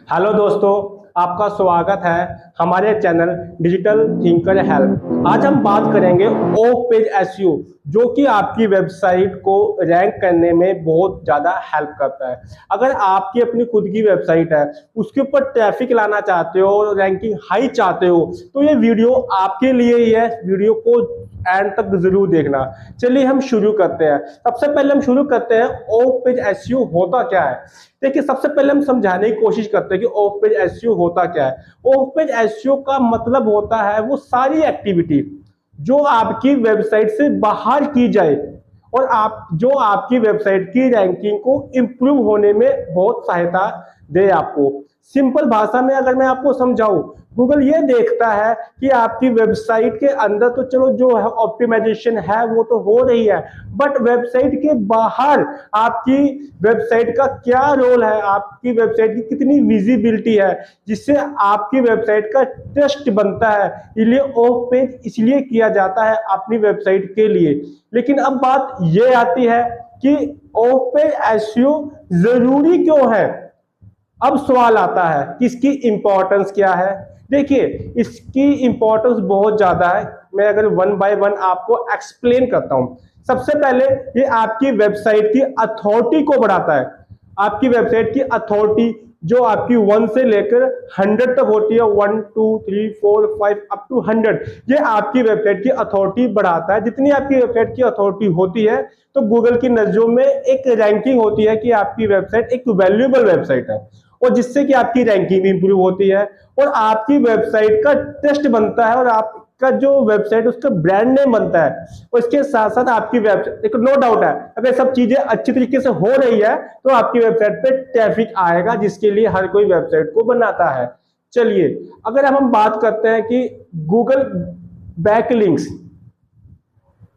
Hello दोस्तों, आपका स्वागत है हमारे चैनल डिजिटल थिंकर हेल्प। आज हम बात करेंगे ऑफ पेज एसईओ, जो कि आपकी वेबसाइट को रैंक करने में बहुत ज़्यादा हेल्प करता है। अगर आपकी अपनी खुद की वेबसाइट है, उसके ऊपर ट्रैफिक लाना चाहते हो और रैंकिंग हाई चाहते हो, तो ये वीडियो आपके लिए ही है। वीडियो को एंड तक जरूर देखना। चलिए हम शुरू करते हैं। सबसे पहले हम शुरू करते हैं ऑफ पेज एसईओ होता क्या है। देखिए, सबसे पहले हम समझाने की कोशिश करते हैं कि ऑफ पेज एसईओ होता क्या है। ऑफ पेज एसईओ का मतलब होता है वो सारी एक्टिविटी जो आपकी वेबसाइट से बाहर की जाए और आपकी वेबसाइट की रैंकिंग को इंप्रूव होने में बहुत सहायता दे आपको। सिंपल भाषा में अगर मैं आपको समझाऊं, गूगल ये देखता है कि आपकी वेबसाइट के अंदर तो चलो जो है ऑप्टिमाइजेशन है वो तो हो रही है, बट वेबसाइट के बाहर आपकी वेबसाइट का क्या रोल है, आपकी वेबसाइट की कितनी विजिबिलिटी है, जिससे आपकी वेबसाइट का ट्रस्ट बनता है। इसलिए ऑफ पेज इसलिए किया जाता है अपनी वेबसाइट के लिए। लेकिन अब बात ये आती है कि ऑफ पेज एसईओ जरूरी क्यों है। अब सवाल आता है कि इसकी इंपॉर्टेंस क्या है। देखिए, इसकी इंपॉर्टेंस बहुत ज्यादा है। मैं अगर वन बाय वन आपको एक्सप्लेन करता हूं। सबसे पहले ये आपकी वेबसाइट की अथॉरिटी को बढ़ाता है। आपकी वेबसाइट की अथॉरिटी जो आपकी 1 से लेकर 100 तक होती है, 1 2 3 4 5 अप टू 100, ये आपकी वेबसाइट की अथॉरिटी बढ़ाता है। जितनी आपकी वेबसाइट की अथॉरिटी होती है तो गूगल की नजरों में एक रैंकिंग होती है कि आपकी वेबसाइट एक वैल्यूएबल वेबसाइट है, और जिससे कि आपकी रैंकिंग भी इंप्रूव होती है और आपकी वेबसाइट का ट्रस्ट बनता है और आपका जो वेबसाइट उसका ब्रांड नेम बनता है। और इसके साथ साथ आपकी वेबसाइट, एक नो डाउट है, अगर सब चीजें अच्छी तरीके से हो रही है तो आपकी वेबसाइट पे ट्रैफिक आएगा, जिसके लिए हर कोई वेबसाइट को बनाता है। चलिए, अगर हम बात करते हैं कि गूगल बैकलिंक्स,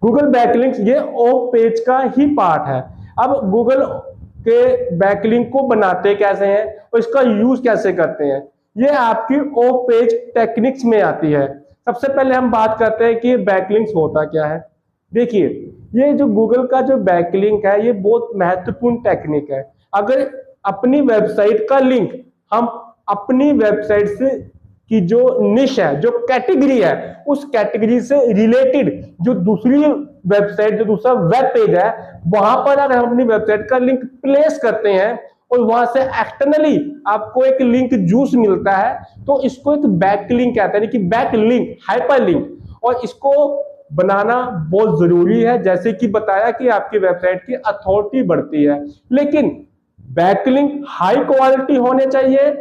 गूगल बैकलिंक्स ये ऑफ पेज का ही पार्ट है। अब गूगल के बैकलिंक को बनाते कैसे हैं और इसका यूज कैसे करते हैं, ये आपकी ऑफ पेज टेक्निक्स में आती है। सबसे पहले हम बात करते हैं कि बैकलिंक्स होता क्या है। देखिए, ये जो गूगल का जो बैकलिंक है ये बहुत महत्वपूर्ण टेक्निक है। अगर अपनी वेबसाइट का लिंक हम अपनी वेबसाइट से की जो निश है, जो कैटेगरी है, उस कैटेगरी से रिलेटेड जो दूसरी वेबसाइट, जो दूसरा वेब पेज है, वहां पर अगर हम अपनी वेबसाइट का लिंक प्लेस करते हैं और वहां से एक्सटर्नली आपको एक लिंक जूस मिलता है, तो इसको एक बैक लिंक कहते हैं, कि बैक लिंक, हाइपर लिंक। और इसको बनाना बहुत जरूरी है, जैसे कि बताया कि आपकी वेबसाइट की अथॉरिटी बढ़ती है। लेकिन बैकलिंक हाई क्वालिटी होने चाहिए,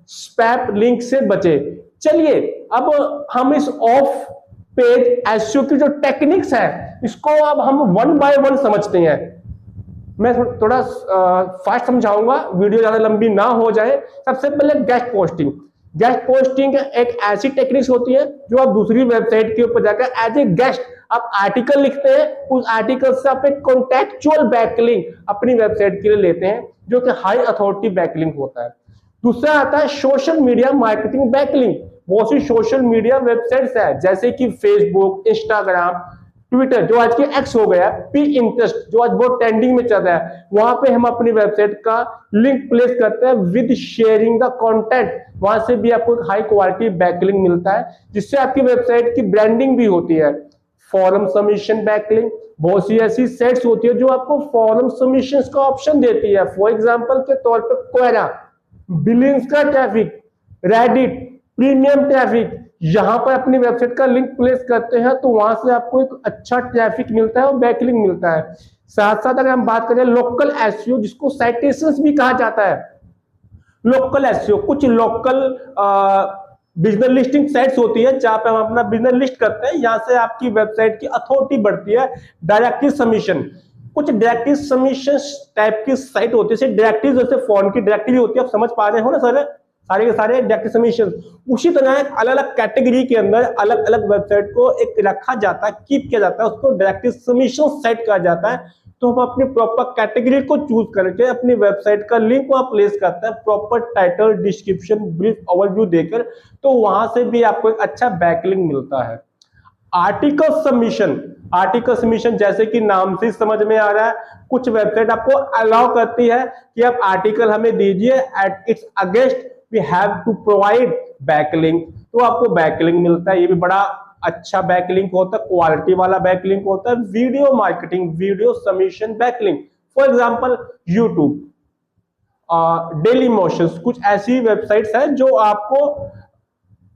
स्पैम लिंक से बचे। चलिए, अब हम इस ऑफ पेज एसईओ की जो टेक्निक्स है इसको अब हम वन बाय वन समझते हैं। मैं थोड़ा फास्ट समझाऊंगा, वीडियो ज्यादा लंबी ना हो जाए। सबसे पहले गेस्ट पोस्टिंग। गेस्ट पोस्टिंग एक ऐसी टेक्निक्स होती है जो आप दूसरी वेबसाइट के ऊपर जाकर एज ए गेस्ट आप आर्टिकल लिखते हैं, उस आर्टिकल से आप एक कॉन्टेक्चुअल बैकलिंक अपनी वेबसाइट के लिए लेते हैं, जो कि हाई अथॉरिटी बैकलिंक होता है। दूसरा आता है सोशल मीडिया मार्केटिंग बैकलिंक। बहुत सी सोशल मीडिया वेबसाइट्स है, जैसे कि फेसबुक, इंस्टाग्राम, ट्विटर जो आज के एक्स हो गया, पिंटरेस्ट जो आज बहुत ट्रेंडिंग में चल रहा है, वहां पे हम अपनी वेबसाइट का लिंक प्लेस करते हैं विद शेयरिंग द कंटेंट। वहां से भी आपको एक हाई क्वालिटी बैकलिंक मिलता है, जिससे आपकी वेबसाइट की ब्रांडिंग भी होती है। फॉरम सबमिशन बैकलिंक, बहुत सी ऐसी साइट्स होती है जो आपको फॉरम सबमिशन का ऑप्शन देती है। फॉर एग्जाम्पल के तौर पर क्वेरा, बिलियंस का ट्रैफिक, रेडिट, प्रीमियम ट्रैफिक, यहां पर अपनी वेबसाइट का लिंक प्लेस करते हैं तो वहां से आपको एक अच्छा ट्रैफिक मिलता है और बैकलिंक मिलता है। साथ साथ अगर हम बात करें लोकल एसईओ, जिसको साइटेशंस भी कहा जाता है। लोकल एसईओ, कुछ लोकल बिजनेस लिस्टिंग साइट्स होती है जहां पे हम अपना बिजनेस लिस्ट करते हैं, यहां से आपकी वेबसाइट की अथॉरिटी बढ़ती है। डायरेक्टली सबमिशन, कुछ डायरेक्टली सबमिशन टाइप की साइट होती है, डायरेक्टली जैसे फोन की डायरेक्टली होती है, आप समझ पा रहे हो ना सर, सारे के सारे डायरेक्टली सबमिशन। उसी तरह एक अलग अलग कैटेगरी के अंदर अलग अलग वेबसाइट को एक रखा जाता है, कीप किया जाता है, उसको डायरेक्टली सबमिशन साइट कहा जाता है। तो हम अपनी प्रॉपर कैटेगरी को चूज करके अपनी वेबसाइट का लिंक वहां प्लेस करते हैं, proper title, description, brief, overview देकर, तो वहां से भी आपको एक अच्छा बैकलिंक मिलता है। आर्टिकल सबमिशन, आर्टिकल सबमिशन जैसे कि नाम से समझ में आ रहा है, कुछ वेबसाइट आपको अलाउ करती है कि आप आर्टिकल हमें दीजिए at its against we have to provide backlink, तो आपको बैकलिंक मिलता है। ये भी बड़ा अच्छा बैकलिंक होता है, क्वालिटी वाला बैकलिंक होता है। Video marketing, video submission backlink, for example YouTube, daily motions, कुछ ऐसी वेबसाइट्स हैं जो आपको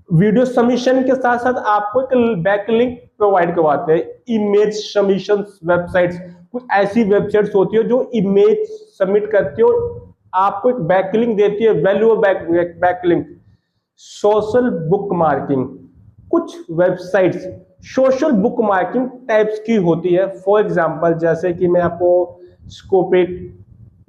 वीडियो सबमिशन के साथ साथ आपको एक बैकलिंक प्रोवाइड करवाते हैं। इमेज सबमिशन वेबसाइट्स, कुछ ऐसी वेबसाइट्स होती है जो इमेज सबमिट करती है और आपको एक बैकलिंक देती है, valuable backlink. Social bookmarking, कुछ websites social bookmarking types की होती है। फॉर एग्जांपल जैसे कि मैं आपको स्कोपिट,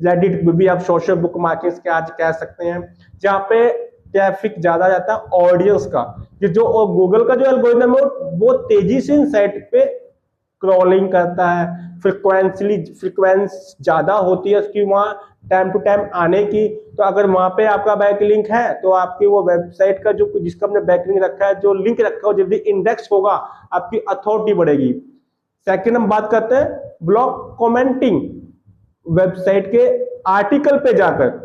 रेडिट भी आप सोशल बुक मार्किंग के आज कह सकते हैं, जहाँ पे ट्रैफिक ज्यादा रहता है ऑडियंस का। ये जो गूगल का जो एल्गोरिथम है वो तेजी से इन साइट पे क्रॉलिंग करता है, फ्रीक्वेंस ज्यादा होती है उसकी वहाँ टाइम टू टाइम आने की। तो अगर वहां पे आपका बैकलिंक है तो आपकी वो वेबसाइट का जो जिसका हमने बैकलिंक रखा है, जो लिंक रखा है, जल्दी इंडेक्स होगा, आपकी अथॉरिटी बढ़ेगी। सेकंड हम बात करते हैं ब्लॉग कमेंटिंग, वेबसाइट के आर्टिकल पे जाकर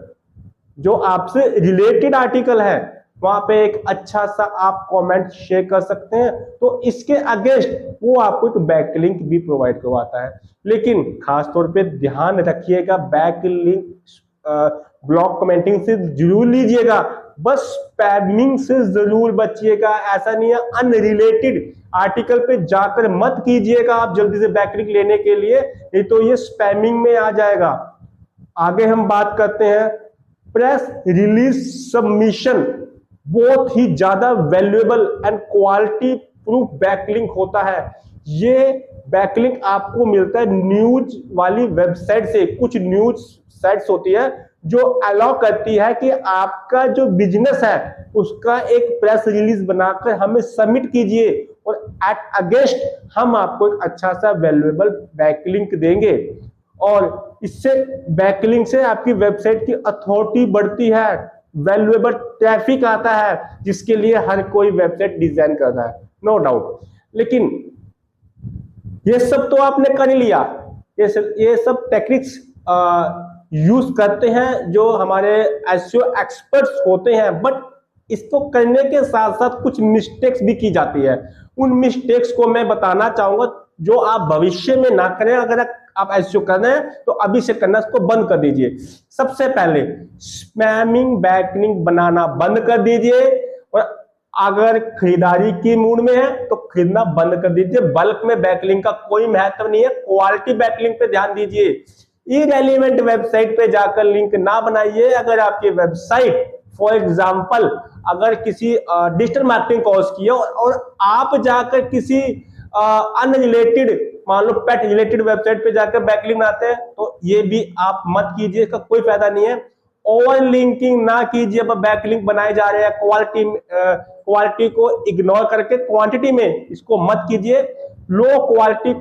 जो आपसे रिलेटेड आर्टिकल है वहां पे एक अच्छा सा आप कमेंट शेयर कर सकते हैं, तो इसके अगेंस्ट वो आपको एक बैकलिंक भी प्रोवाइड करवाता है। लेकिन खास तौर पे ध्यान रखिएगा, बैकलिंक ब्लॉग कमेंटिंग से जरूर लीजिएगा, बस स्पैमिंग से जरूर बचिएगा। ऐसा नहीं है अनरिलेटेड आर्टिकल पे जाकर मत कीजिएगा आप जल्दी से बैकलिंक लेने के लिए, नहीं तो ये स्पैमिंग में आ जाएगा। आगे हम बात करते हैं प्रेस रिलीज सबमिशन, बहुत ही ज्यादा valuable and quality proof backlink होता है। ये बैकलिंक आपको मिलता है न्यूज वाली वेबसाइट से। कुछ न्यूज साइट्स होती है जो अलाउ करती है कि आपका जो बिजनेस है उसका एक प्रेस रिलीज बनाकर हमें सबमिट कीजिए और एट अगेंस्ट हम आपको एक अच्छा सा वैल्यूएबल बैकलिंक देंगे। और इससे बैकलिंक से आपकी वेबसाइट की अथॉरिटी बढ़ती है, वैल्यूएबल ट्रैफिक आता है, जिसके लिए हर कोई वेबसाइट डिजाइन कर रहा है, नो डाउट। लेकिन ये सब तो आपने कर ही लिया, ये सब टेक्निक्स यूज करते हैं जो हमारे एसईओ एक्सपर्ट्स होते हैं, बट इसको करने के साथ साथ कुछ मिस्टेक्स भी की जाती है। उन मिस्टेक्स को मैं बताना चाहूंगा जो आप भविष्य में ना करें। अगर आप एसईओ कर रहे हैं तो अभी से करना इसको बंद कर दीजिए। सबसे पहले स्पैमिंग बैकलिंक बनाना बंद कर दीजिए, और अगर खरीदारी की मूड में है तो खरीदना बंद कर दीजिए। बल्क में बैकलिंक का कोई महत्व नहीं है, क्वालिटी बैकलिंक पे ध्यान दीजिए। इररिलेवेंट वेबसाइट पे जाकर लिंक ना बनाइए। अगर आपकी वेबसाइट फॉर एग्जांपल अगर किसी डिजिटल मार्केटिंग कोर्स की है और आप जाकर किसी अनरिलेटेड, मान लो पेट रिलेटेड वेबसाइट पे जाकर बैकलिंक बनाते हैं, तो ये भी आप मत कीजिए, इसका कोई फायदा नहीं है। ओवर लिंकिंग ना कीजिए, बैकलिंक बनाए जा रहे हैं, क्वालिटी को इग्नोर करके क्वांटिटी में इसको मत कीजिए। लो क्वालिटी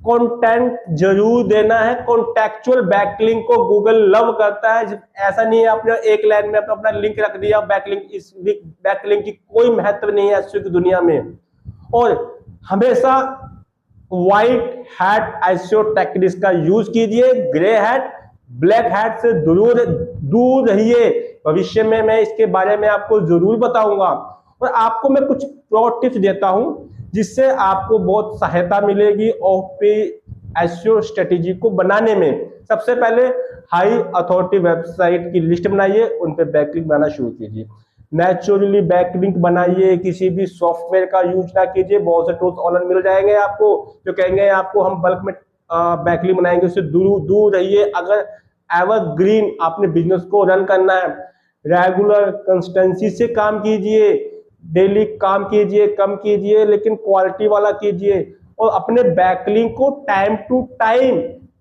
कंटेंट जरूर देना है। कॉन्टेक्चुअल बैकलिंक को गूगल लव करता है। ऐसा नहीं है आपने एक लाइन में अपना लिंक रख दिया बैकलिंक, इस बैकलिंक की कोई महत्व नहीं है एसईओ की दुनिया में। और हमेशा व्हाइट हैट एसईओ टेक्निक्स का यूज कीजिए, ग्रे हैट ब्लैक हैट से दूर रहिए। भविष्य में मैं इसके बारे में आपको जरूर बताऊंगा, और आपको मैं कुछ प्रो टिप्स देता हूं जिससे आपको बहुत सहायता मिलेगी ओपी एसईओ स्ट्रेटेजी को बनाने में। सबसे पहले हाई अथॉरिटी वेबसाइट की लिस्ट बनाइए, उन पे बैकलिंक बनाना शुरू कीजिए। नेचुरली बैकलिंक बनाइए, किसी भी सॉफ्टवेयर का यूज ना कीजिए। बहुत से टूल्स ऑनलाइन मिल जाएंगे आपको जो कहेंगे आपको हम बल्क में बैकलिंक बनाएंगे, उससे दूर रहिए। अगर एवरग्रीन आपने बिजनेस को रन करना है, रेगुलर कंसिस्टेंसी से काम कीजिए, डेली काम कीजिए, कम कीजिए लेकिन क्वालिटी वाला कीजिए। और अपने बैकलिंक को टाइम टू टाइम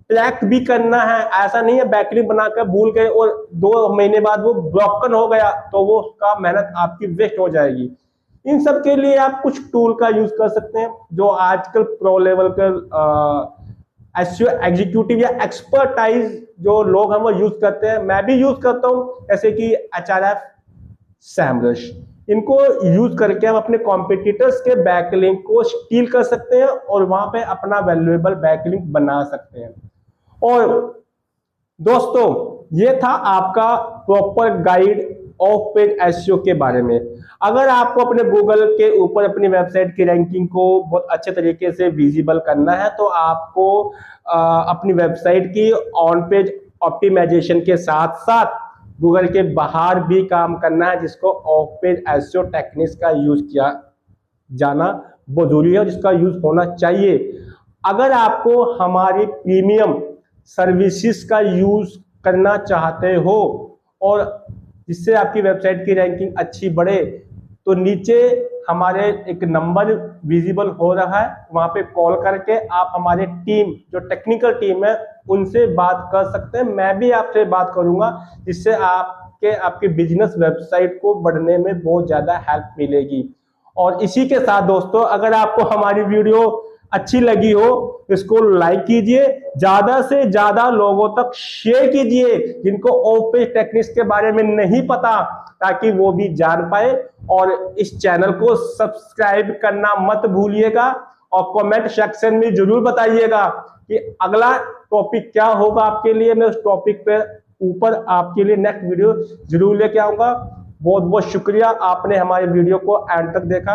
ट्रैक भी करना है। ऐसा नहीं है बैकलिंक बनाकर भूल गए और 2 महीने बाद वो ब्रोकन हो गया तो वो उसका मेहनत आपकी वेस्ट हो जाएगी। इन सब के लिए आप कुछ टूल का यूज कर सकते हैं जो आजकल प्रो लेवल के एसईओ एग्जीक्यूटिव या एक्सपर्टाइज जो लोग हैं वो यूज करते हैं। मैं भी यूज करता हूं, जैसे कि एचआरएफ, सैमरश। इनको यूज करके हम अपने कॉम्पिटिटर्स के बैकलिंक को स्टील कर सकते हैं और वहां पे अपना वैल्यूएबल बैकलिंक बना सकते हैं। और दोस्तों ये था आपका proper guide of page SEO के बारे में। अगर आपको अपने गूगल के ऊपर अपनी वेबसाइट की रैंकिंग को बहुत अच्छे तरीके से विजिबल करना है तो आपको अपनी वेबसाइट की ऑन पेज ऑप्टिमाइजेशन के साथ साथ गूगल के बाहर भी काम करना है, जिसको ऑफ पेज एसईओ टेक्निक्स का यूज किया जाना बहुत जरूरी है, जिसका यूज होना चाहिए। अगर आपको हमारी प्रीमियम सर्विसेज का यूज करना चाहते हो और जिससे आपकी वेबसाइट की रैंकिंग अच्छी बढ़े, तो नीचे हमारे एक नंबर विजिबल हो रहा है, वहां पे कॉल करके आप हमारे टीम जो टेक्निकल टीम है उनसे बात कर सकते हैं। मैं भी आपसे बात करूंगा, जिससे आपके बिजनेस वेबसाइट को बढ़ने में बहुत ज्यादा हेल्प मिलेगी। और इसी के साथ दोस्तों, अगर आपको हमारी वीडियो अच्छी लगी हो इसको लाइक कीजिए, ज्यादा से ज्यादा लोगों तक शेयर कीजिए जिनको ऑफ पेज टेक्निक्स के बारे में नहीं पता, ताकि वो भी जान पाए। और इस चैनल को सब्सक्राइब करना मत भूलिएगा और कमेंट सेक्शन में जरूर बताइएगा कि अगला टॉपिक क्या होगा आपके लिए। मैं उस टॉपिक पे ऊपर आपके लिए नेक्स्ट वीडियो जरूर लेके आऊंगा। बहुत बहुत शुक्रिया, आपने हमारे वीडियो को एंड तक देखा।